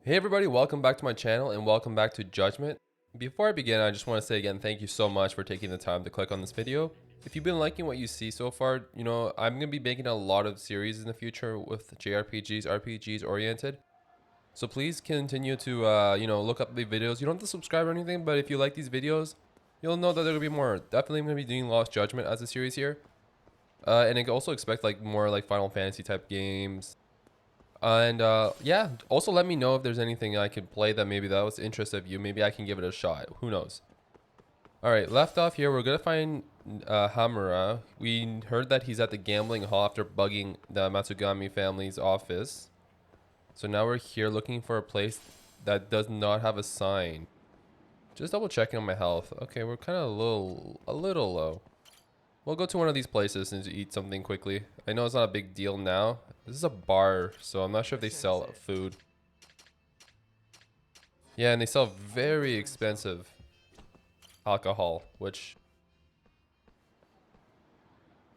Hey everybody, welcome back to my channel and welcome back to Judgment. Before I begin, I just want to say again, thank you so much for taking the time to click on this video. If you've been liking what you see so far, I'm going to be making a lot of series in the future with JRPGs, RPGs oriented. So please continue to, look up the videos. You don't have to subscribe or anything, but if you like these videos, you'll know that there will be more. Definitely going to be doing Lost Judgment as a series here. And I can also expect like more like Final Fantasy type games. And yeah, also let me know if there's anything I could play that maybe that was the interest of you. Maybe I can give it a shot. Who knows? All right, left off here, we're gonna find Hamura. We heard that he's at the gambling hall after bugging the Matsugami family's office. So now we're here looking for a place that does not have a sign. Just double checking on my health. Okay, we're kind of a little low. We'll go to one of these places and eat something quickly. I know it's not a big deal now. This is a bar, so I'm not sure if they sell food. Yeah, and they sell very expensive alcohol, which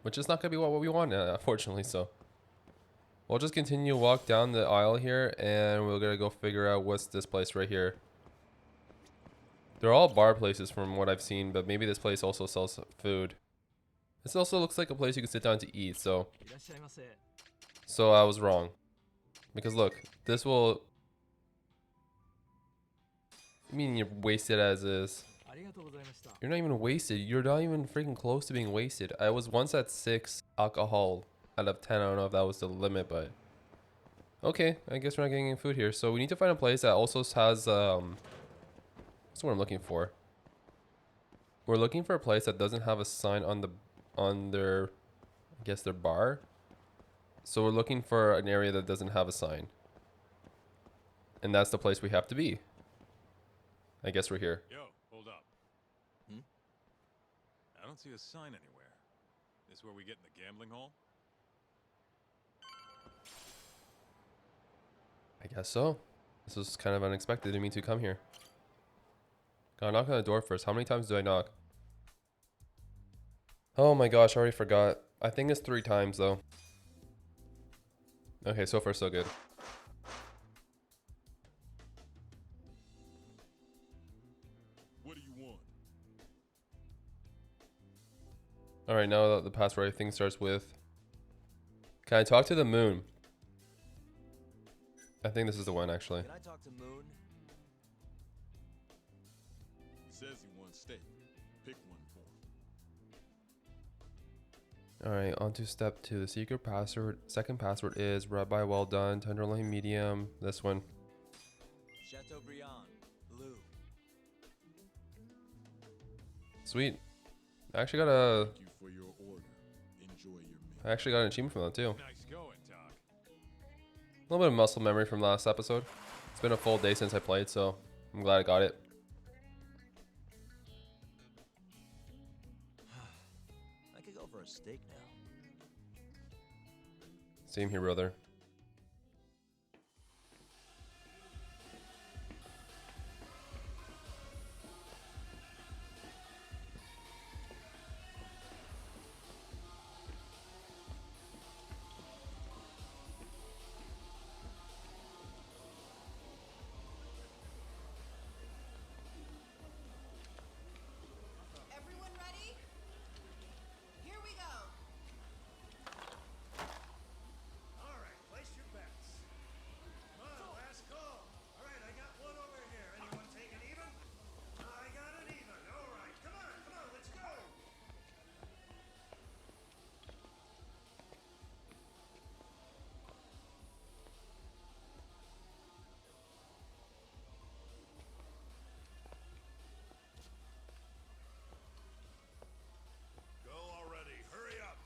is not gonna be what we want, unfortunately. So we'll just continue to walk down the aisle here, and we're gonna go figure out what's this place right here. They're all bar places from what I've seen, but maybe this place also sells food. This also looks like a place you can sit down to eat, so I was wrong. Because look, this will... I mean, you're wasted as is. You're not even wasted. You're not even freaking close to being wasted. I was once at 6 alcohol out of 10. I don't know if that was the limit, but... Okay, I guess we're not getting any food here. So we need to find a place that also has... That's what I'm looking for. We're looking for a place that doesn't have a sign on their... I guess their bar. So we're looking for an area that doesn't have a sign. And that's the place we have to be. I guess we're here. Yo, hold up. I don't see a sign anywhere. This where we get in the gambling hall? I guess so. This was kind of unexpected of me to come here. Gotta knock on the door first. How many times do I knock? Oh my gosh, I already forgot. I think it's 3 times though. Okay, so far so good. What do you want? Alright, now that the password I think starts with... Can I talk to the moon? I think this is the one actually. Can I talk to Moon? Says he wants steak. Pick one for him. Alright, on to step 2. The secret password. Second password is Rabbi Well Done, Tenderloin Medium. This one. Chateaubriand, blue. Sweet. I actually got a... Thank you for your order. Enjoy your meal. I actually got an achievement from that too. Nice going, Doc. A little bit of muscle memory from last episode. It's been a full day since I played, so I'm glad I got it. I could go for a steak now. Same here, brother. Everyone ready? Here we go. All right, place your bets. Come on, last call. All right, I got one over here. Anyone take it even? I got it even. All right, come on, let's go. Go already. Hurry up.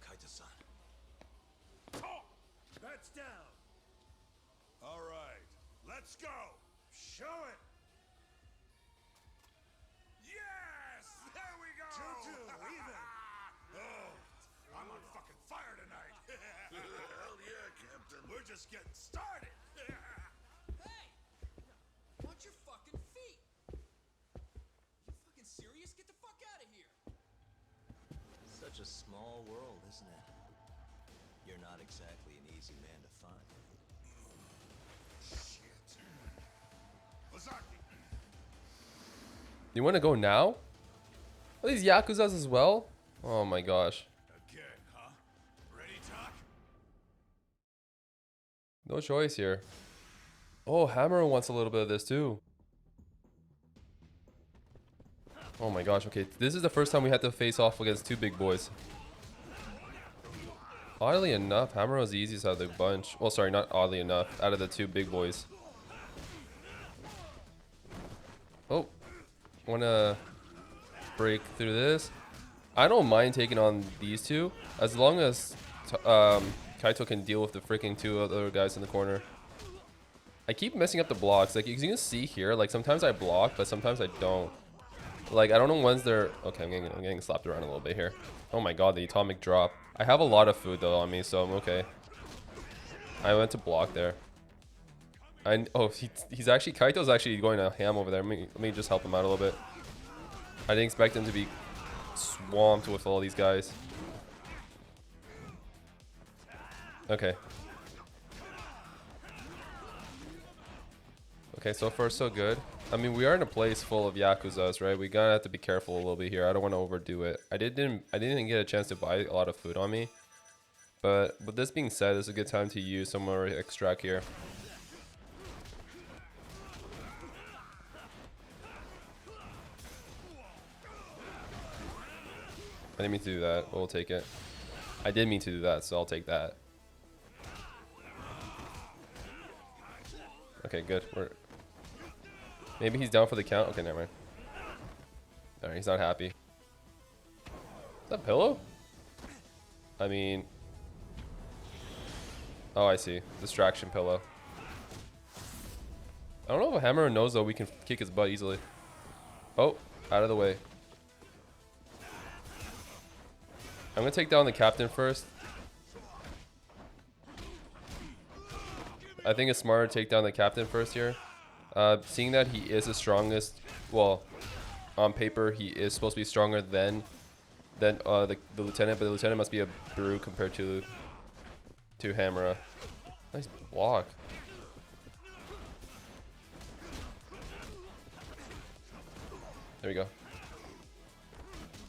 Kaita-san. Bets down. All right, let's go. Show it. Yes! There we go. 2-2, even. Oh, I'm on fucking fire tonight. Hell yeah, Captain. We're just getting started. Hey! Watch your fucking feet! You fucking serious? Get the fuck out of here! Such a small world, isn't it? You're not exactly an easy man to find. Shit. Ozaki. You want to go now? Are these Yakuzas as well? Oh my gosh. Again, huh? Ready, Doc? No choice here. Oh, Hamura wants a little bit of this too. Oh my gosh, okay. This is the first time we had to face off against two big boys. Oddly enough, Hamura was the easiest out of the bunch. Well, sorry, not oddly enough. Out of the two big boys. Oh. Wanna break through this? I don't mind taking on these two. As long as Kaito can deal with the freaking two other guys in the corner. I keep messing up the blocks. Like, you can see here, like, sometimes I block, but sometimes I don't. Like, I don't know when's they're... Okay, I'm getting slapped around a little bit here. Oh my god, the atomic drop. I have a lot of food, though, on me, so I'm okay. I went to block there. Oh, he's actually... Kaito's actually going to ham over there. Let me just help him out a little bit. I didn't expect him to be swamped with all these guys. Okay. Okay, so far so good. I mean, we are in a place full of Yakuzas, right? We gotta have to be careful a little bit here. I don't want to overdo it. I didn't get a chance to buy a lot of food on me. But with this being said, it's a good time to use some more extract here. I didn't mean to do that. We'll take it. I did mean to do that, so I'll take that. Okay, good. Maybe he's down for the count. Okay, never mind. Alright, he's not happy. Is that pillow? I mean... Oh, I see. Distraction pillow. I don't know if a Hamura knows, though, we can kick his butt easily. Oh, out of the way. I'm gonna take down the captain first. I think it's smarter to take down the captain first here. Seeing that he is the strongest, well, on paper he is supposed to be stronger than the lieutenant, but the lieutenant must be a brew compared to Hamura. Nice block. There we go.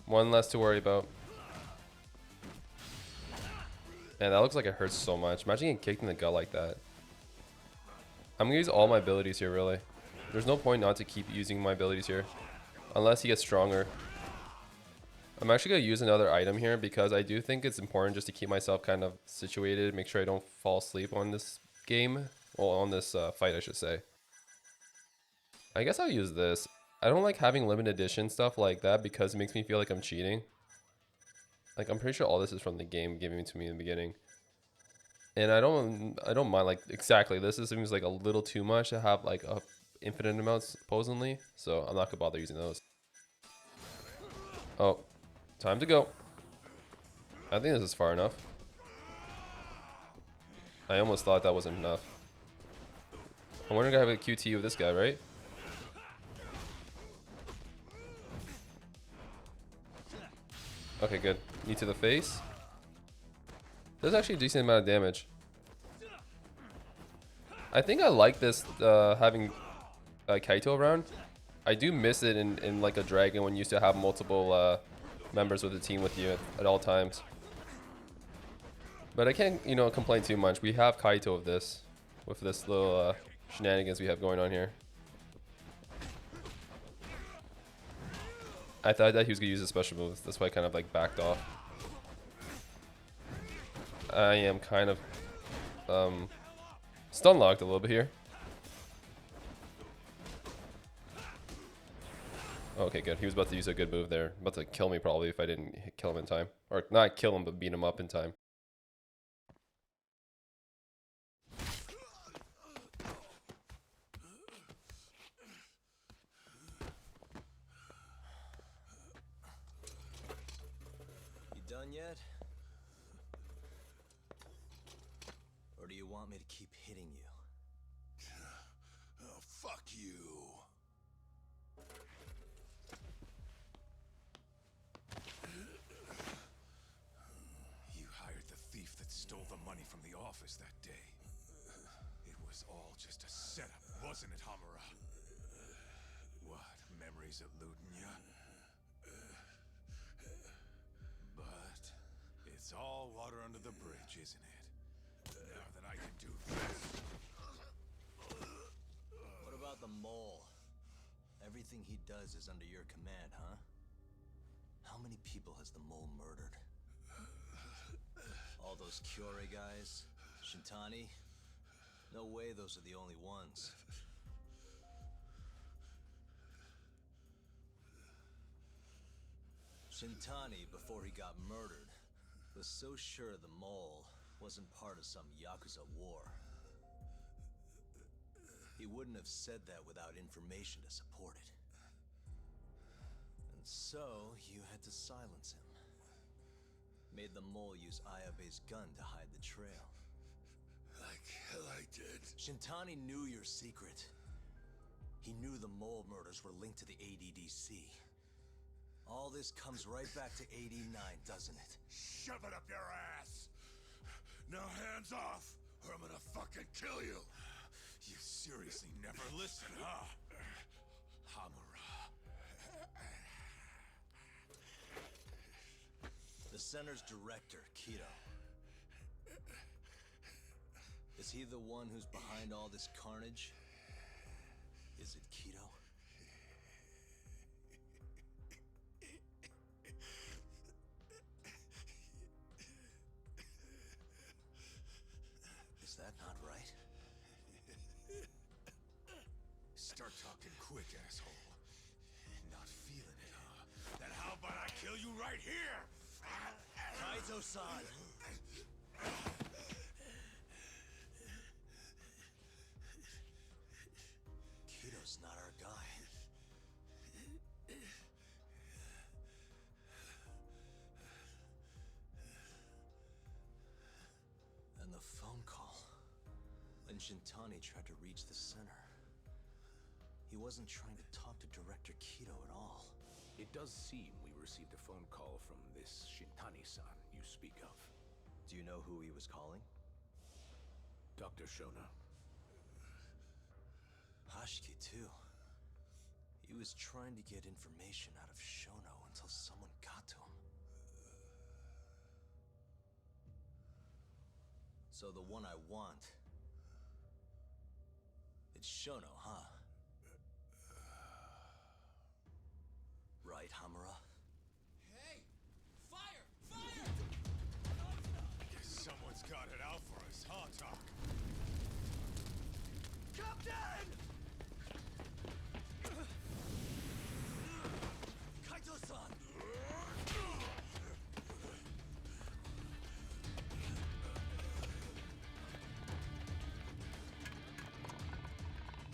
One less to worry about. Man, that looks like it hurts so much. Imagine getting kicked in the gut like that. I'm gonna use all my abilities here, really. There's no point not to keep using my abilities here. Unless he gets stronger. I'm actually gonna use another item here because I do think it's important just to keep myself kind of situated. Make sure I don't fall asleep on this game. Well, on this fight, I should say. I guess I'll use this. I don't like having limited edition stuff like that because it makes me feel like I'm cheating. Like, I'm pretty sure all this is from the game giving it to me in the beginning. And I don't mind, like, exactly. This seems like a little too much to have, like, a infinite amount, supposedly. So I'm not gonna bother using those. Oh, time to go. I think this is far enough. I almost thought that wasn't enough. I wonder if I have a QT with this guy, right? Okay, good. Knee to the face. There's actually a decent amount of damage. I think I like this having Kaito around. I do miss it in like a Dragon when you used to have multiple members with the team with you at all times. But I can't, you know, complain too much. We have Kaito of this with this little shenanigans we have going on here. I thought that he was gonna use a special move. That's why I kind of like backed off. I am kind of stun locked a little bit here. Okay, good. He was about to use a good move there. About to kill me probably if I didn't kill him in time. Or not kill him, but beat him up in time. You done yet? Or do you want me to keep hitting you? Oh, fuck you. You hired the thief that stole the office that day. It was all just a setup, wasn't it, Hamura? What, memories eluding ya? But it's all water under the bridge, isn't it? Now that I can do this. What about the mole? Everything he does is under your command, huh? How many people has the mole murdered? All those Kyorei guys? Shintani? No way those are the only ones. Shintani, before he got murdered, was so sure the mole wasn't part of some Yakuza war. He wouldn't have said that without information to support it. And so, you had to silence him. Made the mole use Ayabe's gun to hide the trail. Like hell I did. Shintani knew your secret. He knew the mole murders were linked to the ADDC. All this comes right back to '89, doesn't it? Shove it up your ass! Now hands off, or I'm gonna fucking kill you! You seriously never listen, huh? Hamura. The center's director, Kido. Is he the one who's behind all this carnage? Is it Kido? Is that not right? Start talking quick, asshole. Not feeling it, huh? Then how about I kill you right here? Kaizo-san! Kido's not our guy. And the phone call. When Shintani tried to reach the center, he wasn't trying to talk to Director Kido at all. It does seem we received a phone call from this Shintani-san you speak of. Do you know who he was calling? Dr. Shona. Hashiki, too. He was trying to get information out of Shono until someone got to him. So the one I want... it's Shono, huh? Right, Hamura? Hey! Fire! Fire! Guess someone's got it out for us, huh, Doc? Captain! Kaito-san!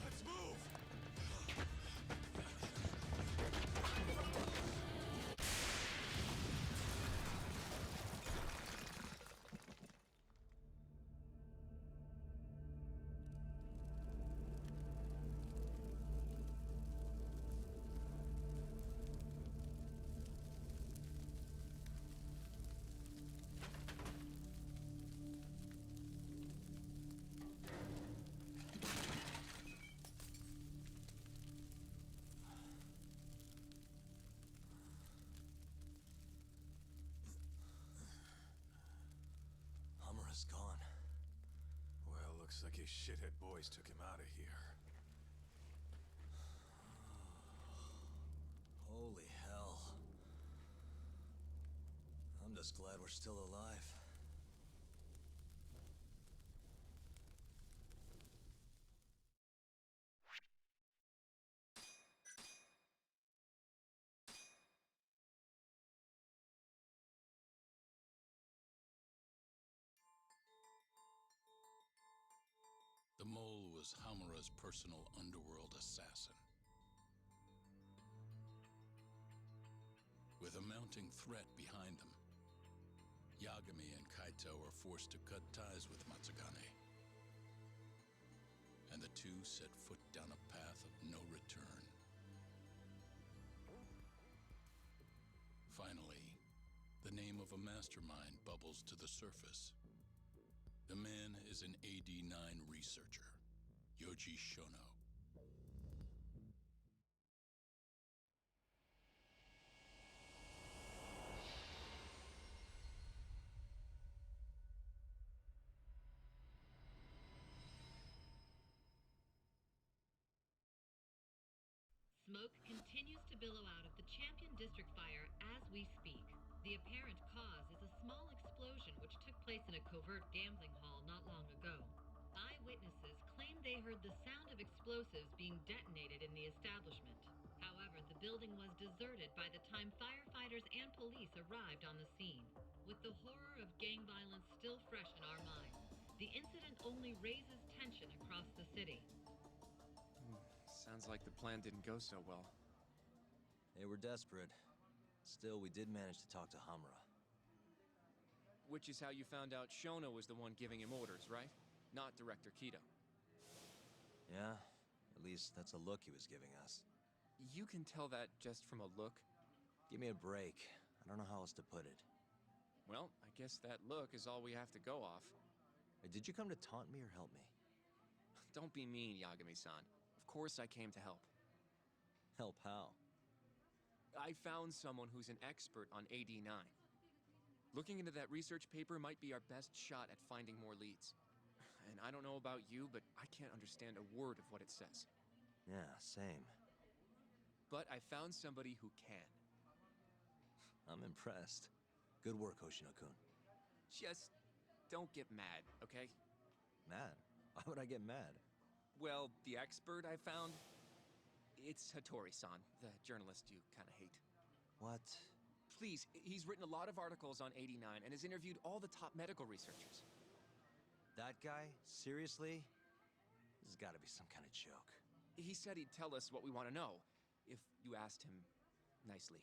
Let's move! Hamura's gone. Well, looks like his shithead boys took him out of here. Holy hell. I'm just glad we're still alive. The mole was Hamura's personal underworld assassin. With a mounting threat behind them, Yagami and Kaito were forced to cut ties with Matsugane. And the two set foot down a path of no return. Finally, the name of a mastermind bubbles to the surface. The man is an AD9 researcher, Yoji Shono. Smoke continues to billow out of the Champion District fire as we speak. The apparent cause is a small explosion which took place in a covert gambling hall not long ago. Eyewitnesses claim they heard the sound of explosives being detonated in the establishment. However, the building was deserted by the time firefighters and police arrived on the scene. With the horror of gang violence still fresh in our minds, the incident only raises tension across the city. Sounds like the plan didn't go so well. They were desperate. Still, we did manage to talk to Hamura. Which is how you found out Shono was the one giving him orders, right? Not Director Kido. Yeah, at least that's a look he was giving us. You can tell that just from a look? Give me a break. I don't know how else to put it. Well, I guess that look is all we have to go off. Did you come to taunt me or help me? Don't be mean, Yagami-san. Of course I came to help. Help how? I found someone who's an expert on AD9. Looking into that research paper might be our best shot at finding more leads. And I don't know about you, but I can't understand a word of what it says. Yeah, same. But I found somebody who can. I'm impressed. Good work, Hoshino-kun. Just don't get mad, okay? Mad? Why would I get mad? Well, the expert I found, it's Hattori-san, the journalist you kind of hate. What? Please, he's written a lot of articles on 89 and has interviewed all the top medical researchers. That guy? Seriously? This has got to be some kind of joke. He said he'd tell us what we want to know, if you asked him nicely.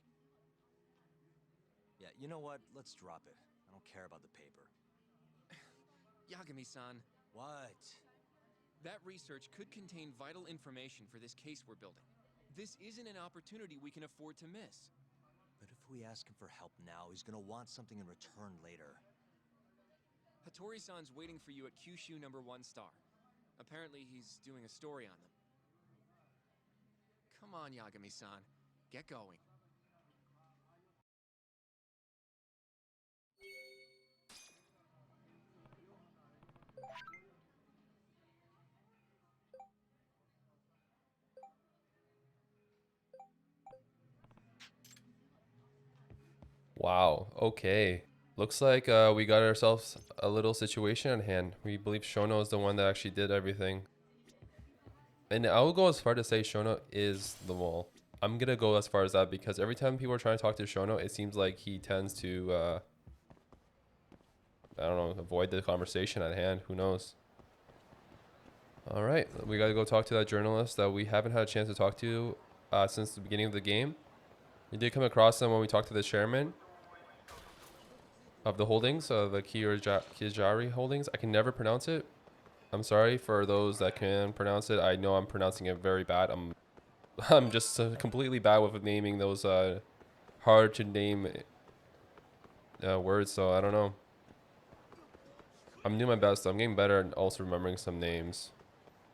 Yeah, you know what? Let's drop it. I don't care about the paper. Yagami-san. What? That research could contain vital information for this case we're building. This isn't an opportunity we can afford to miss. But if we ask him for help now, he's gonna want something in return later. Hattori-san's waiting for you at Kyushu number 1 star. Apparently he's doing a story on them. Come on, Yagami-san. Get going. Wow. Okay. Looks like we got ourselves a little situation at hand. We believe Shono is the one that actually did everything. And I will go as far to say Shono is the mole. I'm going to go as far as that because every time people are trying to talk to Shono, it seems like he tends to, I don't know, avoid the conversation at hand. Who knows? All right. We got to go talk to that journalist that we haven't had a chance to talk to since the beginning of the game. We did come across him when we talked to the chairman of the holdings, the Kijari holdings. I can never pronounce it. I'm sorry for those that can pronounce it. I know I'm pronouncing it very bad. I'm just completely bad with naming those hard to name words, so I don't know. I'm doing my best. I'm getting better at also remembering some names.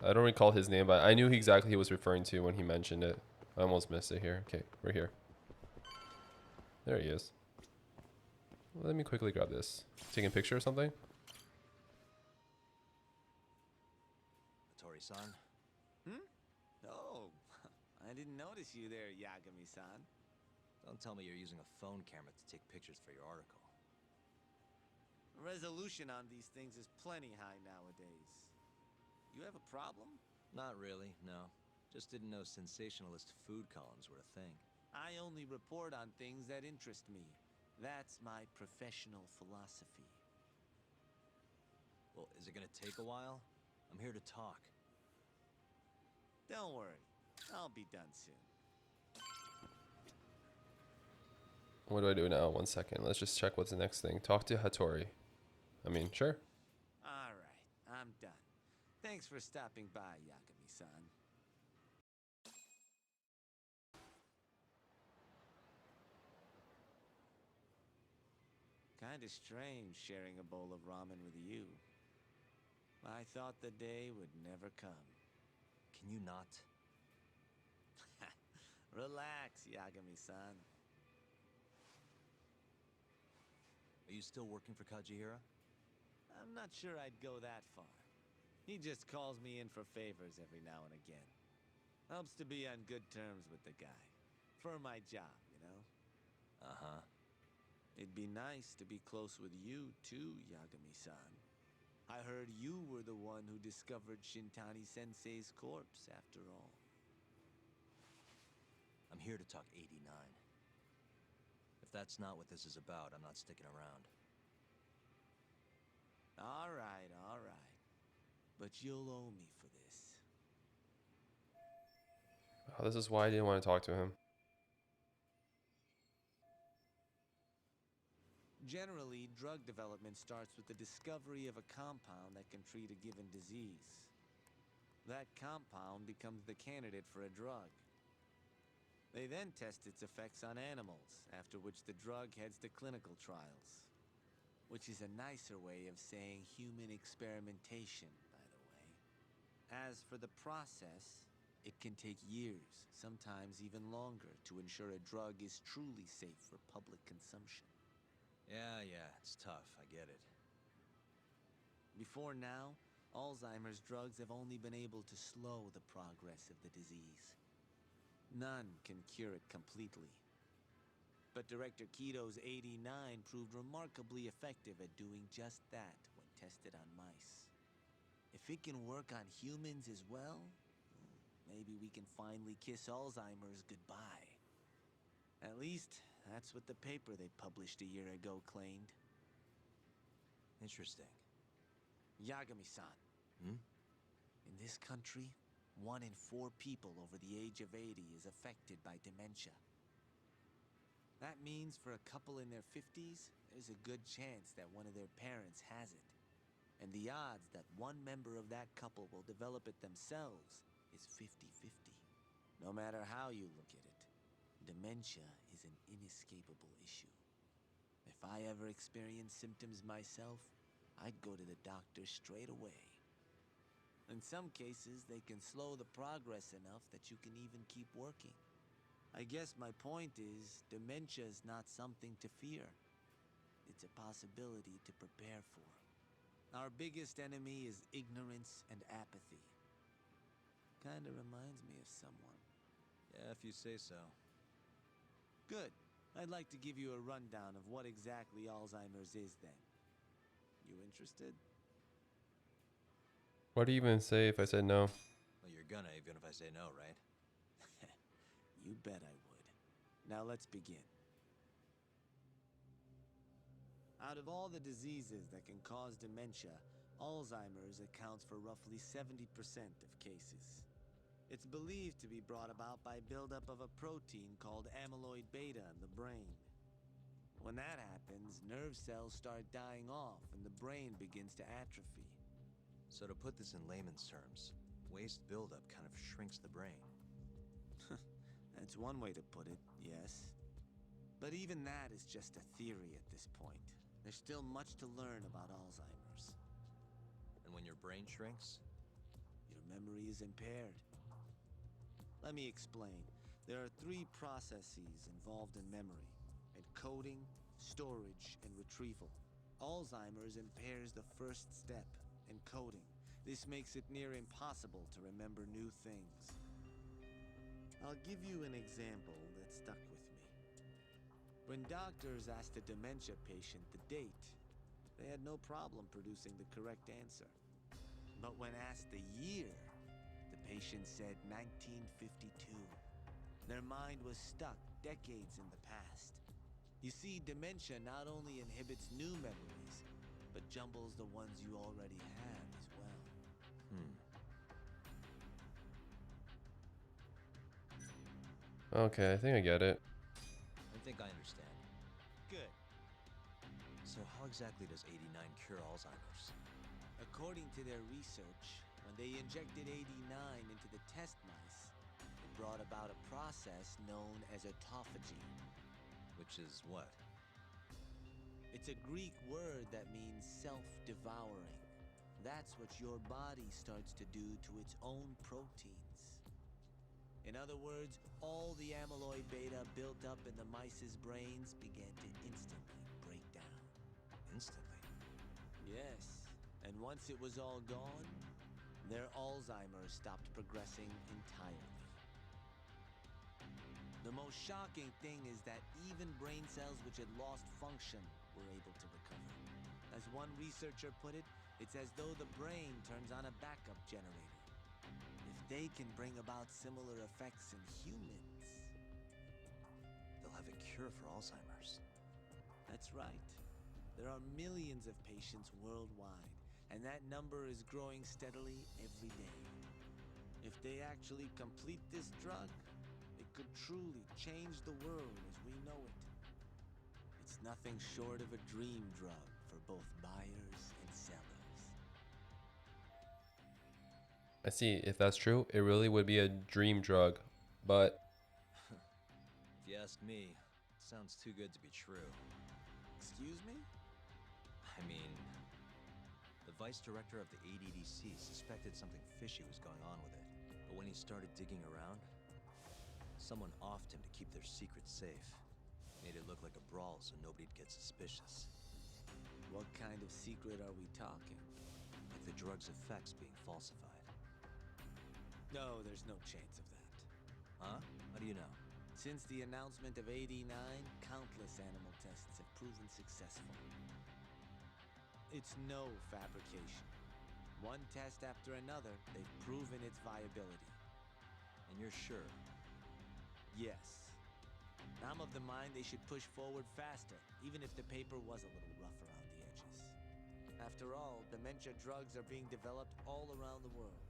I don't recall his name, but I knew exactly who he was referring to when he mentioned it. I almost missed it here. Okay, we're here. There he is. Let me quickly grab this. Taking a picture or something? Hattori-san? Oh, I didn't notice you there, Yagami-san. Don't tell me you're using a phone camera to take pictures for your article. Resolution on these things is plenty high nowadays. You have a problem? Not really, no. Just didn't know sensationalist food columns were a thing. I only report on things that interest me. That's my professional philosophy. Well, is it gonna take a while? I'm here to talk. Don't worry. I'll be done soon. What do I do now? 1 second. Let's just check what's the next thing. Talk to Hattori. I mean, sure. All right, I'm done. Thanks for stopping by, Yagami-san. Kinda strange sharing a bowl of ramen with you. I thought the day would never come. Can you not? Relax, Yagami-san. Are you still working for Kajihira? I'm not sure I'd go that far. He just calls me in for favors every now and again. Helps to be on good terms with the guy. For my job, you know? Uh-huh. It'd be nice to be close with you, too, Yagami-san. I heard you were the one who discovered Shintani-sensei's corpse, after all. I'm here to talk 89. If that's not what this is about, I'm not sticking around. All right. But you'll owe me for this. Oh, this is why I didn't want to talk to him. Generally, drug development starts with the discovery of a compound that can treat a given disease. That compound becomes the candidate for a drug. They then test its effects on animals, after which the drug heads to clinical trials. Which is a nicer way of saying human experimentation, by the way. As for the process, it can take years, sometimes even longer, to ensure a drug is truly safe for public consumption. Yeah, it's tough, I get it. Before now, Alzheimer's drugs have only been able to slow the progress of the disease. None can cure it completely. But Director Kito's 89 proved remarkably effective at doing just that when tested on mice. If it can work on humans as well, maybe we can finally kiss Alzheimer's goodbye. At least, that's what the paper they published a year ago claimed. Interesting. Yagami-san. Hmm? In this country, 1 in 4 people over the age of 80 is affected by dementia. That means for a couple in their 50s, there's a good chance that one of their parents has it. And the odds that one member of that couple will develop it themselves is 50-50. No matter how you look at it, dementia is an inescapable issue. If I ever experienced symptoms myself, I'd go to the doctor straight away. In some cases, they can slow the progress enough that you can even keep working. I guess my point is, dementia is not something to fear. It's a possibility to prepare for. Our biggest enemy is ignorance and apathy. Kinda reminds me of someone. Yeah, if you say so. Good. I'd like to give you a rundown of what exactly Alzheimer's is then. You interested? What do you even say if I said no? Well, you're gonna, even if I say no, right? You bet I would. Now let's begin. Out of all the diseases that can cause dementia, Alzheimer's accounts for roughly 70% of cases. It's believed to be brought about by buildup of a protein called amyloid beta in the brain. When that happens, nerve cells start dying off and the brain begins to atrophy. So to put this in layman's terms, waste buildup kind of shrinks the brain. That's one way to put it, yes. But even that is just a theory at this point. There's still much to learn about Alzheimer's. And when your brain shrinks? Your memory is impaired. Let me explain. There are 3 processes involved in memory: encoding, storage, and retrieval. Alzheimer's impairs the first step, encoding. This makes it near impossible to remember new things. I'll give you an example that stuck with me. When doctors asked a dementia patient the date, they had no problem producing the correct answer. But when asked the year, the patient said 1952. Their mind was stuck decades in the past. You see, dementia not only inhibits new memories, but jumbles the ones you already have as well. Okay, I think I get it. I think I understand. Good. So how exactly does 89 cure Alzheimer's? According to their research, when they injected 89 into the test mice, it brought about a process known as autophagy. Which is what? It's a Greek word that means self-devouring. That's what your body starts to do to its own proteins. In other words, all the amyloid beta built up in the mice's brains began to instantly break down. Instantly? Yes, and once it was all gone, their Alzheimer's stopped progressing entirely. The most shocking thing is that even brain cells which had lost function were able to recover. As one researcher put it, it's as though the brain turns on a backup generator. If they can bring about similar effects in humans... They'll have a cure for Alzheimer's. That's right. There are millions of patients worldwide, and that number is growing steadily every day. If they actually complete this drug, it could truly change the world as we know it. It's nothing short of a dream drug for both buyers and sellers. I see. If that's true, it really would be a dream drug. But If you ask me, it sounds too good to be true. Excuse me? I mean, the vice director of the ADDC suspected something fishy was going on with it. But when he started digging around, someone offed him to keep their secret safe. Made it look like a brawl so nobody'd get suspicious. What kind of secret are we talking? Like the drug's effects being falsified. No, there's no chance of that. Huh? How do you know? Since the announcement of 89, countless animal tests have proven successful. It's no fabrication. One test after another, they've proven its viability. And you're sure? Yes. I'm of the mind they should push forward faster, even if the paper was a little rough around the edges. After all, dementia drugs are being developed all around the world.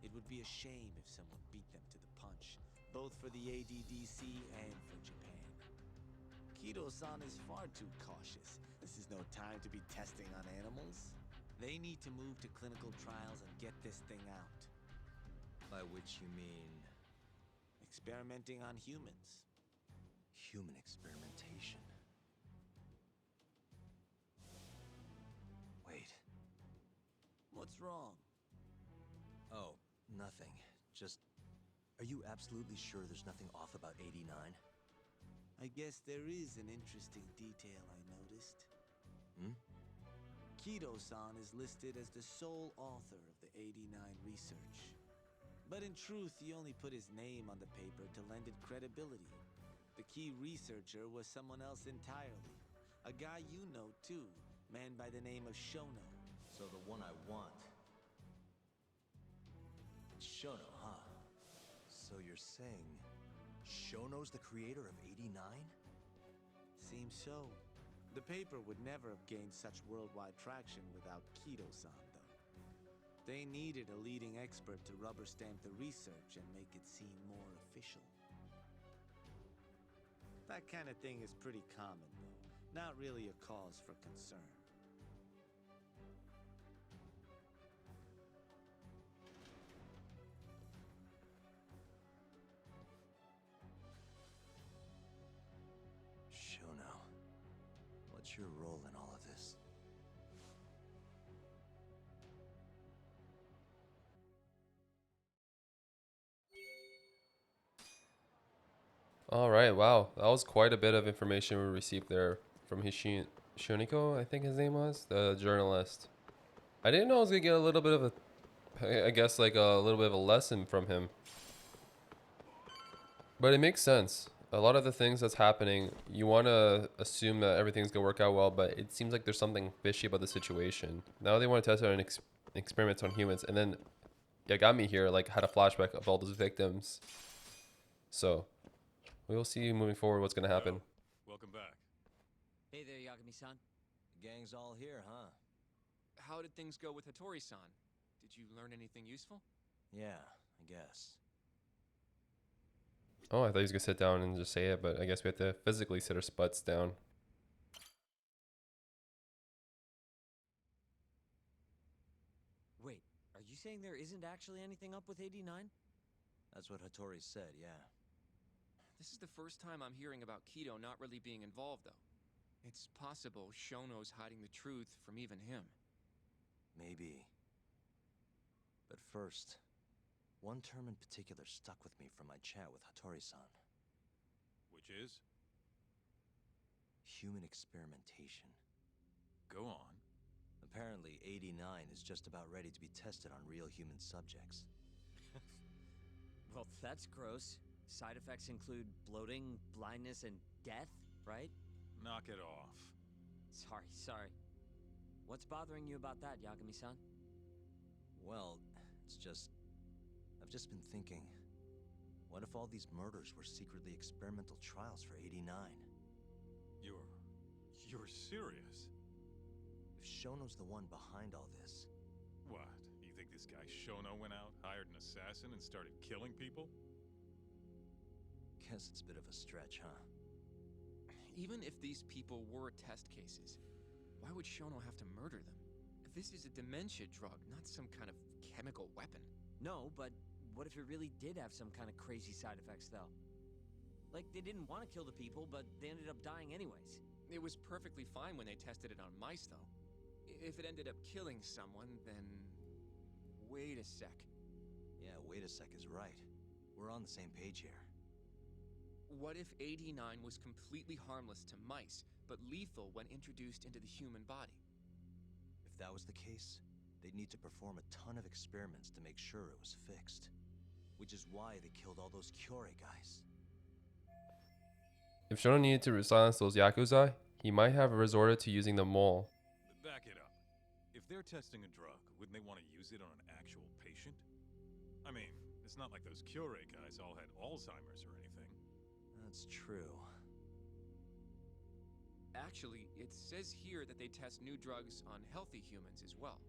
It would be a shame if someone beat them to the punch, both for the ADDC and for Japan. Kido-san is far too cautious. This is no time to be testing on animals. They need to move to clinical trials and get this thing out. By which you mean... Experimenting on humans. human experimentation. Wait. What's wrong? Oh, nothing. Just... Are you absolutely sure there's nothing off about 89? I guess there is an interesting detail I noticed. Kido-san is listed as the sole author of the 89 research. But in truth, he only put his name on the paper to lend it credibility. The key researcher was someone else entirely. A guy you know, too. Man by the name of Shono. So the one I want. It's Shono, huh? So you're saying... Shono's the creator of 89? Seems so. The paper would never have gained such worldwide traction without Kido-san, though. They needed a leading expert to rubber stamp the research and make it seem more official. That kind of thing is pretty common, though. Not really a cause for concern. Shono. What's your role in all of this? all right, wow, that was quite a bit of information we received there from Shuniko, I think his name was, the journalist. I didn't know I was gonna get a little bit of a, I guess like a little bit of a lesson from him. But it makes sense. A lot of the things that's happening, you want to assume that everything's gonna work out well, but it seems like there's something fishy about the situation. Now they want to test it on experiments on humans, and then Yagami here like had a flashback of all those victims. So we will see moving forward what's gonna happen. Welcome back. Hey there, Yagami-san. The gang's all here, huh? How did things go with Hattori-san? Did you learn anything useful? Yeah, I guess. Oh, I thought he was gonna sit down and just say it, but I guess we have to physically sit our butts down. Wait, are you saying there isn't actually anything up with 89? That's what Hattori said, yeah. This is the first time I'm hearing about Kido not really being involved, though. It's possible Shono's hiding the truth from even him. Maybe. But first, one term in particular stuck with me from my chat with Hattori-san. Which is? Human experimentation. Go on. Apparently, 89 is just about ready to be tested on real human subjects. Well, that's gross. Side effects include bloating, blindness, and death, right? Knock it off. Sorry. What's bothering you about that, Yagami-san? Well, it's just... I've just been thinking... What if all these murders were secretly experimental trials for 89? You're serious? If Shono's the one behind all this... What? You think this guy Shono went out, hired an assassin, and started killing people? Guess it's a bit of a stretch, huh? Even if these people were test cases, why would Shono have to murder them? This is a dementia drug, not some kind of chemical weapon. No, but what if it really did have some kind of crazy side effects, though? Like, they didn't want to kill the people, but they ended up dying anyways. It was perfectly fine when they tested it on mice, though. If it ended up killing someone, then... Wait a sec. Yeah, wait a sec is right. We're on the same page here. What if 89 was completely harmless to mice, but lethal when introduced into the human body? If that was the case, they'd need to perform a ton of experiments to make sure it was fixed. Which is why they killed all those Kyorei guys. If Shono needed to silence those Yakuza, he might have resorted to using the mole. Back it up. If they're testing a drug, wouldn't they want to use it on an actual patient? I mean, it's not like those Kyorei guys all had Alzheimer's or anything. That's true. Actually, it says here that they test new drugs on healthy humans as well.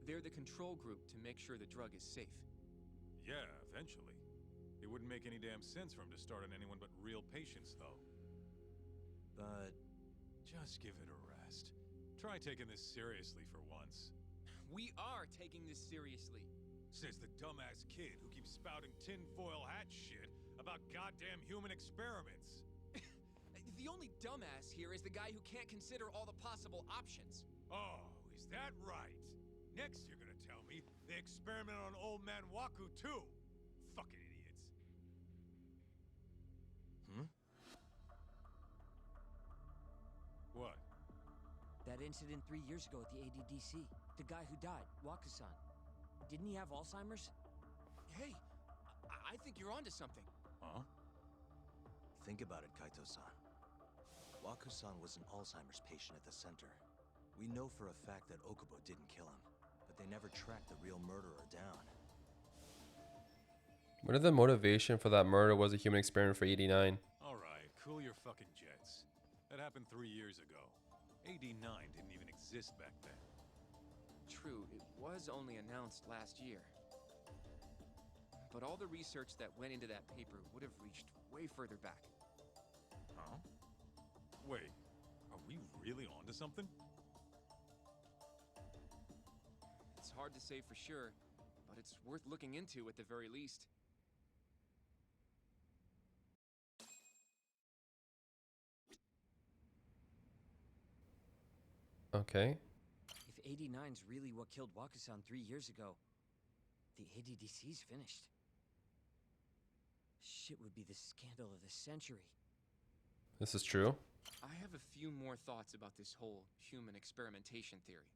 They're the control group to make sure the drug is safe. Yeah, eventually. It wouldn't make any damn sense for him to start on anyone but real patients, though. But... just give it a rest. Try taking this seriously for once. We are taking this seriously. Says the dumbass kid who keeps spouting tinfoil hat shit about goddamn human experiments. The only dumbass here is the guy who can't consider all the possible options. Oh, is that right? Next you're gonna tell me they experiment on old man Waku too. Fucking idiots. What? That incident 3 years ago at the ADDC. The guy who died, Waku-san. Didn't he have Alzheimer's? Hey, I think you're onto something. Huh? Think about it, Kaito-san. Waku-san was an Alzheimer's patient at the center. We know for a fact that Okubo didn't kill him, but they never tracked the real murderer down. What if the motivation for that murder was a human experiment for 89? Alright, cool your fucking jets. That happened 3 years ago. 89 didn't even exist back then. True, it was only announced last year. But all the research that went into that paper would have reached way further back. Huh? Wait, are we really onto something? It's hard to say for sure, but it's worth looking into at the very least. Okay. If 89's really what killed Waku-san 3 years ago, the ADDC's finished. Shit would be the scandal of the century. This is true. I have a few more thoughts about this whole human experimentation theory.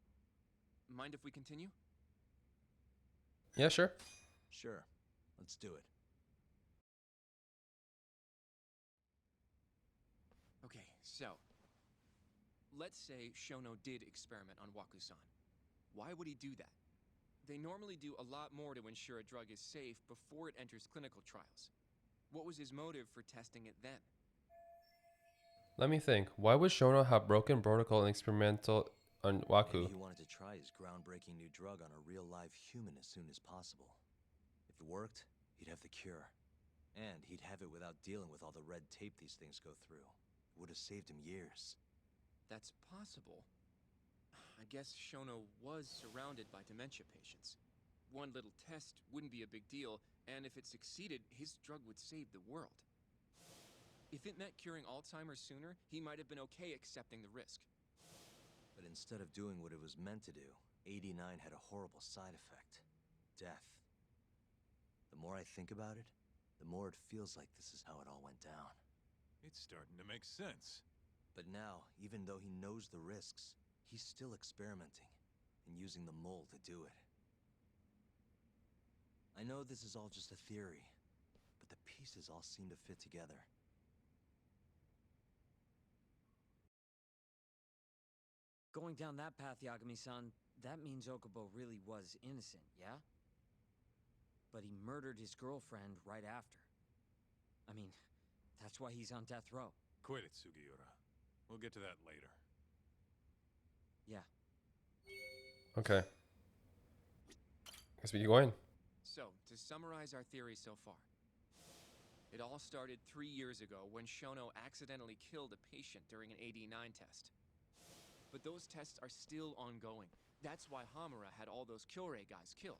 Mind if we continue? Yeah, sure. Sure. Let's do it. Okay, so... let's say Shono did experiment on Waku-san. Why would he do that? They normally do a lot more to ensure a drug is safe before it enters clinical trials. What was his motive for testing it then? Let me think. Why would Shono have broken protocol and experimental on Waku? Maybe he wanted to try his groundbreaking new drug on a real live human as soon as possible. If it worked, he'd have the cure. And he'd have it without dealing with all the red tape these things go through. It would have saved him years. That's possible. I guess Shono was surrounded by dementia patients. One little test wouldn't be a big deal, and if it succeeded, his drug would save the world. If it meant curing Alzheimer's sooner, he might have been okay accepting the risk. But instead of doing what it was meant to do, 89 had a horrible side effect. Death. The more I think about it, the more it feels like this is how it all went down. It's starting to make sense. But now, even though he knows the risks, he's still experimenting and using the mole to do it. I know this is all just a theory, but the pieces all seem to fit together. Going down that path, Yagami-san, that means Okubo really was innocent, yeah? But he murdered his girlfriend right after. I mean, that's why he's on death row. Quit it, Sugiura. We'll get to that later. Yeah. Okay. Guess we keep going. So, to summarize our theory so far. It all started 3 years ago when Shono accidentally killed a patient during an AD9 test. But those tests are still ongoing. That's why Hamura had all those Kyorei guys killed.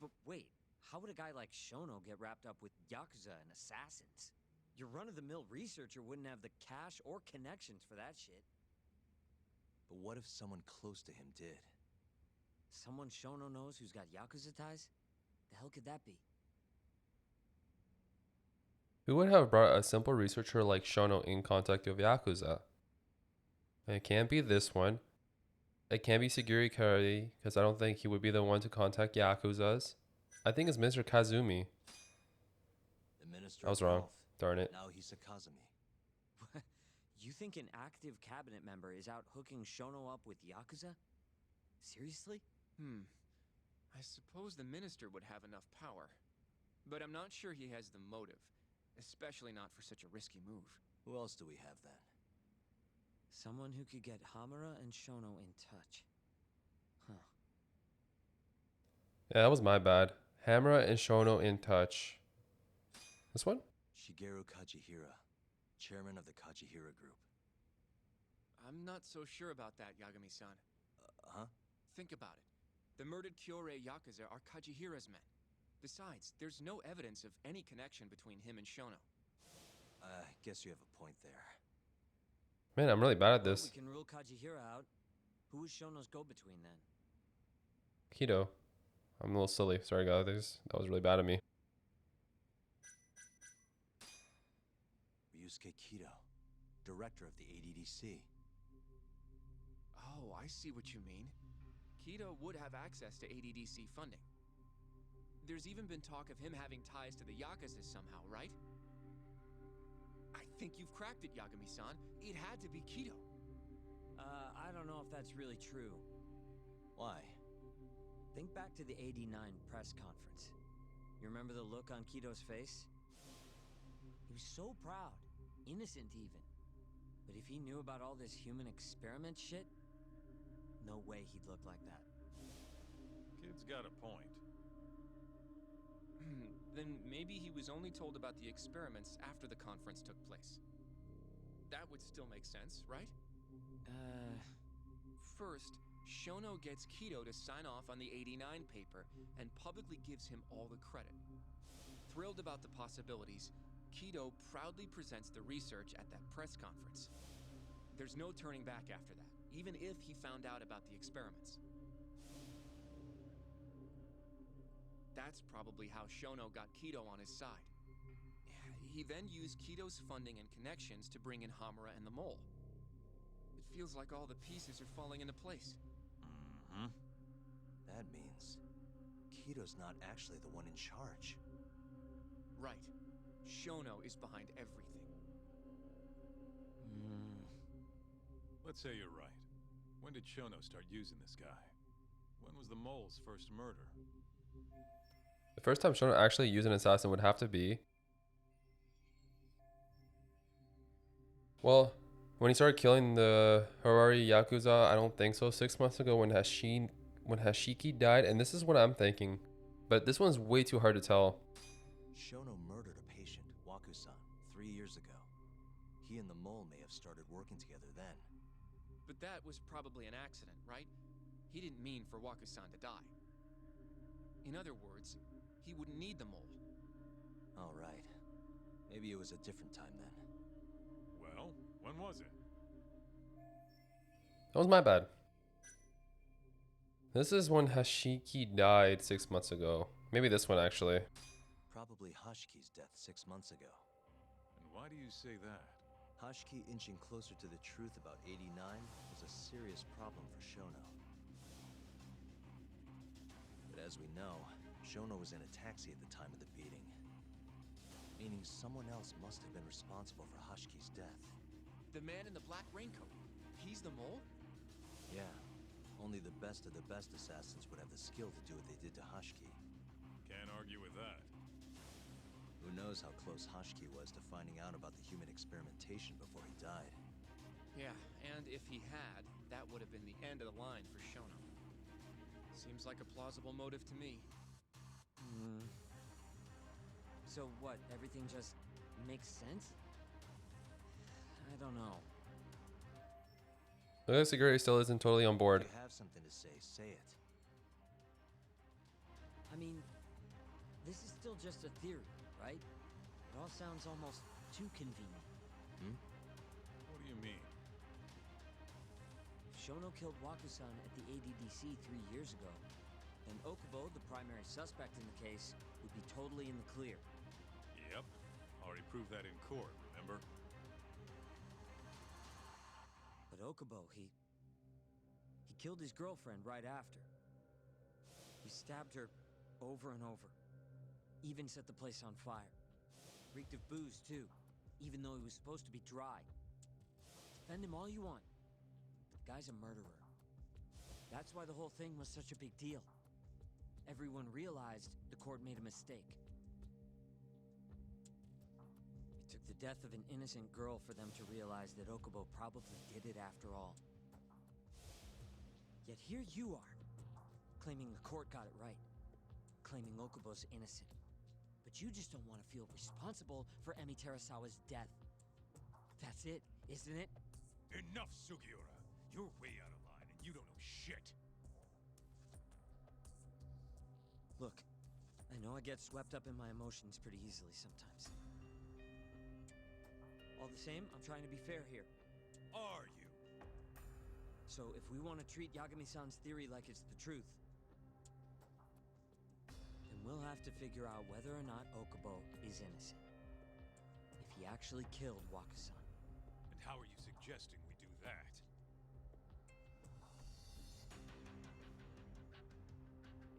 But wait, how would a guy like Shono get wrapped up with Yakuza and assassins? Your run-of-the-mill researcher wouldn't have the cash or connections for that shit. But what if someone close to him did? Someone Shono knows who's got Yakuza ties? The hell could that be? Who would have brought a simple researcher like Shono in contact with Yakuza? It can't be this one. It can't be Siguri Kari, because I don't think he would be the one to contact Yakuzas. I think it's Mr. Kazumi. The Minister I was of wrong. Health. Darn it. Now he's Kazumi. You think an active cabinet member is out hooking Shono up with Yakuza? Seriously? I suppose the minister would have enough power. But I'm not sure he has the motive. Especially not for such a risky move. Who else do we have then? Someone who could get Hamura and Shono in touch. Huh. Yeah, that was my bad. Hamura and Shono in touch. This one? Shigeru Kajihira, chairman of the Kajihira Group. I'm not so sure about that, Yagami-san. Huh? Think about it. The murdered Kyorei Yakuza are Kajihira's men. Besides, there's no evidence of any connection between him and Shono. Guess you have a point there. Man, I'm really bad at Well, this. we can rule Kajihira out. Who is Shono's go-between then? Keto. I'm a little silly. Sorry, guys. That was really bad of me. Ryusuke Kido, director of the ADDC. Oh, I see what you mean. Kido would have access to ADDC funding. There's even been talk of him having ties to the Yakuza somehow, right? I think you've cracked it, Yagami-san. It had to be Kido. I don't know if that's really true. Why? Think back to the '89 press conference. You remember the look on Kido's face? He was so proud, innocent even. But if he knew about all this human experiment shit, no way he'd look like that. Kid's got a point. Then maybe he was only told about the experiments after the conference took place. That would still make sense, right? First, Shono gets Kido to sign off on the '89 paper and publicly gives him all the credit. Thrilled about the possibilities, Kido proudly presents the research at that press conference. There's no turning back after that, even if he found out about the experiments. That's probably how Shono got Kido on his side. He then used Kido's funding and connections to bring in Hamura and the Mole. It feels like all the pieces are falling into place. Mm-hmm. That means Kido's not actually the one in charge. Right. Shono is behind everything. Let's say you're right. When did Shono start using this guy? When was the mole's first murder? The first time Shono actually used an assassin would have to be... Well, when he started killing the Harari Yakuza, I don't think so. 6 months ago when Hashiki died, and this is what I'm thinking. But this one's way too hard to tell. Shono murdered a patient, Waku-san, 3 years ago. He and the mole may have started working together then. But that was probably an accident, right? He didn't mean for Waku-san to die. In other words, he wouldn't need the mole. All right. Maybe it was a different time then. Well, when was it? That was my bad. This is when Hashiki died 6 months ago. Maybe this one actually. Probably Hashki's death 6 months ago. And why do you say that? Hashki inching closer to the truth about 89 was a serious problem for Shono. But as we know, Shono was in a taxi at the time of the beating. Meaning someone else must have been responsible for Hashki's death. The man in the black raincoat. He's the mole? Yeah. Only the best of the best assassins would have the skill to do what they did to Hashki. Can't argue with that. Who knows how close Hashki was to finding out about the human experimentation before he died. Yeah, and if he had, that would have been the end of the line for Shono. Seems like a plausible motive to me. So what, everything just makes sense? I don't know. Looks like Seguri still isn't totally on board. If you have something to say, say it. I mean, this is still just a theory, right? It all sounds almost too convenient. What do you mean? If Shono killed Waku-san at the ADDC 3 years ago, then Okubo, the primary suspect in the case, would be totally in the clear. Yep. Already proved that in court, remember? But Okubo, he killed his girlfriend right after. He stabbed her over and over. Even set the place on fire. Reeked of booze, too, even though he was supposed to be dry. Defend him all you want. The guy's a murderer. That's why the whole thing was such a big deal. Everyone realized the court made a mistake. It took the death of an innocent girl for them to realize that Okubo probably did it after all. Yet here you are, claiming the court got it right, claiming Okubo's innocent. But you just don't want to feel responsible for Emi Terasawa's death. That's it, isn't it? Enough, Sugiura. You're way out of line and you don't know shit. Look, I know I get swept up in my emotions pretty easily sometimes. All the same, I'm trying to be fair here. Are you? So if we want to treat Yagami-san's theory like it's the truth, then we'll have to figure out whether or not Okubo is innocent. If he actually killed Waku-san. And how are you suggesting we do that?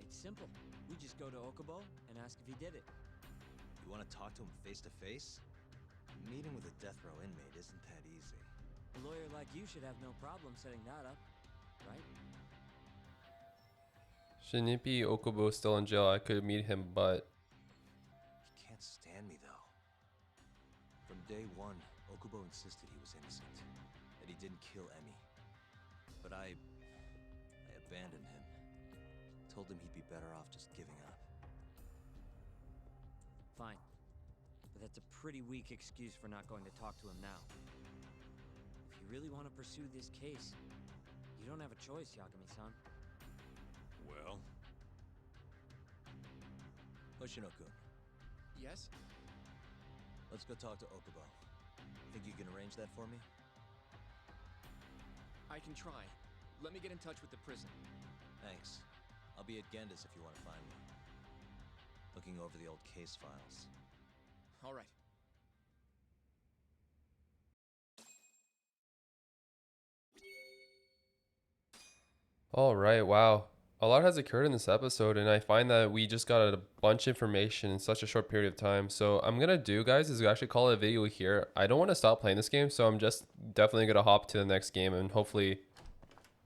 It's simple. We just go to Okubo and ask if he did it. You want to talk to him face to face? Meeting with a death row inmate isn't that easy. A lawyer like you should have no problem setting that up, right? Shinipi Okubo still in jail. I could meet him, but He can't stand me though. From day one, Okubo insisted he was innocent, that he didn't kill Emi. But I abandoned him. Told him he'd be better off just giving up. Fine. But that's a pretty weak excuse for not going to talk to him now. If you really want to pursue this case, you don't have a choice, Yagami-san. Well, Hoshino-kun, Yes? let's go talk to Okubo. Think you can arrange that for me? I can try. Let me get in touch with the prison. Thanks. I'll be at Genda's if you want to find me. Looking over the old case files. All right. all right, wow. A lot has occurred in this episode, and I find that we just got a bunch of information in such a short period of time. So I'm gonna do, guys, is actually call it a video here. I don't want to stop playing this game, so I'm just definitely gonna hop to the next game, and hopefully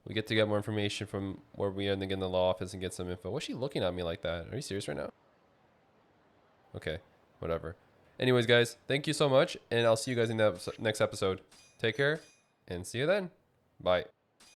we get to get more information from where we are in the law office and get some info. What's she looking at me like that? Are you serious right now? Okay, whatever. Anyways, guys, thank you so much, and I'll see you guys in the next episode. Take care, and see you then. Bye.